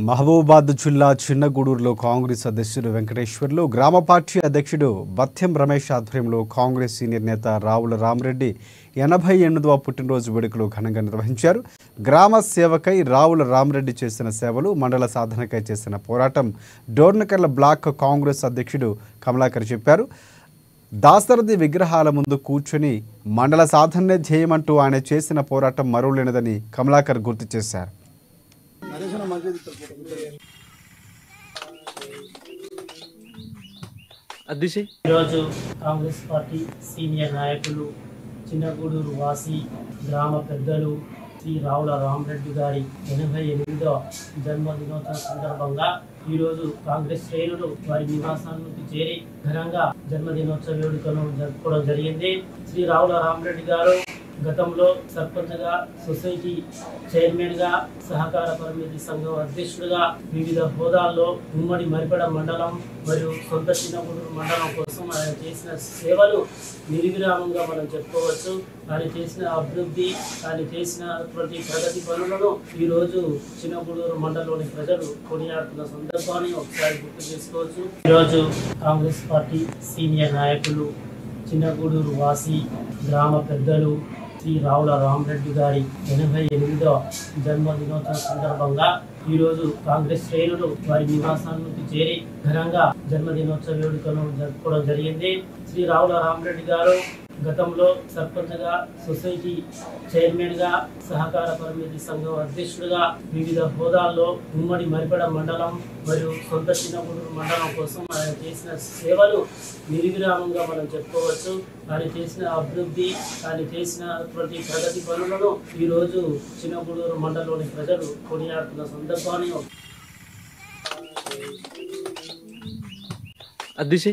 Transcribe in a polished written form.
మహబూబాబాద్ జిల్లా చిన్నగూడూరులో కాంగ్రెస్ అధ్యక్షుడు వెంకటేశ్వర్లు, గ్రామ పార్టీ అధ్యక్షుడు బత్యం రమేష్ ఆధ్వర్యంలో కాంగ్రెస్ సీనియర్ నేత రావుల రామరెడ్డి 88వ పుట్టినరోజు వేడుకలు ఘనంగా నిర్వహించారు. గ్రామ సేవకై రావుల రామరెడ్డి చేసిన సేవలు, మండల సాధనకై చేసిన పోరాటం డోర్నకర్ల బ్లాక్ కాంగ్రెస్ అధ్యక్షుడు కమలాకర్ చెప్పారు. దాశరథి విగ్రహాల ముందు కూర్చొని మండల సాధనే ధ్యేయమంటూ ఆయన చేసిన పోరాటం మరువలేనిదని కమలాకర్ గుర్తు చేశారు. ఈరోజు కాంగ్రెస్ పార్టీ సీనియర్ నాయకులు, చిన్నగూడూరు వాసి, గ్రామ పెద్దలు శ్రీ రావుల రామరెడ్డి గారి 88వ జన్మదినోత్సవ సందర్భంగా ఈరోజు కాంగ్రెస్ శ్రేణులు వారి నివాసానికి చేరి ఘనంగా జన్మదినోత్సవ వేడుకను జరుపుకోవడం జరిగింది. శ్రీ రావుల రామరెడ్డి గారు గతంలో సర్పంచ్గా, సొసైటీ చైర్మన్గా, సహకార పరిమితి సంఘం అధ్యక్షుడిగా వివిధ హోదాల్లో ఉమ్మడి మరిపెడ మండలం మరియు సొంత చిన్నగూడూరు మండలం కోసం ఆయన చేసిన సేవలు నిర్విరామంగా మనం చెప్పుకోవచ్చు. ఆయన చేసిన అభివృద్ధి, ఆయన చేసినటువంటి ప్రగతి పనులను ఈరోజు చిన్నగూడూరు మండలంలోని ప్రజలు కొనియాడుతున్న సందర్భాన్ని ఒకసారి గుర్తు చేసుకోవచ్చు. ఈరోజు కాంగ్రెస్ పార్టీ సీనియర్ నాయకులు, చిన్నగూడూరు వాసి, గ్రామ పెద్దలు శ్రీ రావుల రామరెడ్డి గారి 88వ జన్మదినోత్సవ సందర్భంగా ఈరోజు కాంగ్రెస్ శ్రేణులు వారి నివాసానికి చేరి ఘనంగా జన్మదినోత్సవ వేడుకను జరుపుకోవడం జరిగింది. శ్రీ రావుల రామరెడ్డి గారు గతంలో సర్పంచ్గా, సొసైటీ చైర్మన్గా, సహకార పరిమితి సంఘం అధ్యక్షుడిగా వివిధ హోదాల్లో ఉమ్మడి మరిపెడ మండలం మరియు సొంత చిన్నగూడూరు మండలం కోసం ఆయన చేసిన సేవలు నిర్విరామంగా మనం చెప్పుకోవచ్చు. ఆయన చేసిన అభివృద్ధి, ఆయన చేసినటువంటి ప్రగతి పనులను ఈరోజు చిన్నగూడూరు మండలంలోని ప్రజలు కొనియాడుతున్న సందర్భాన్ని నరేష్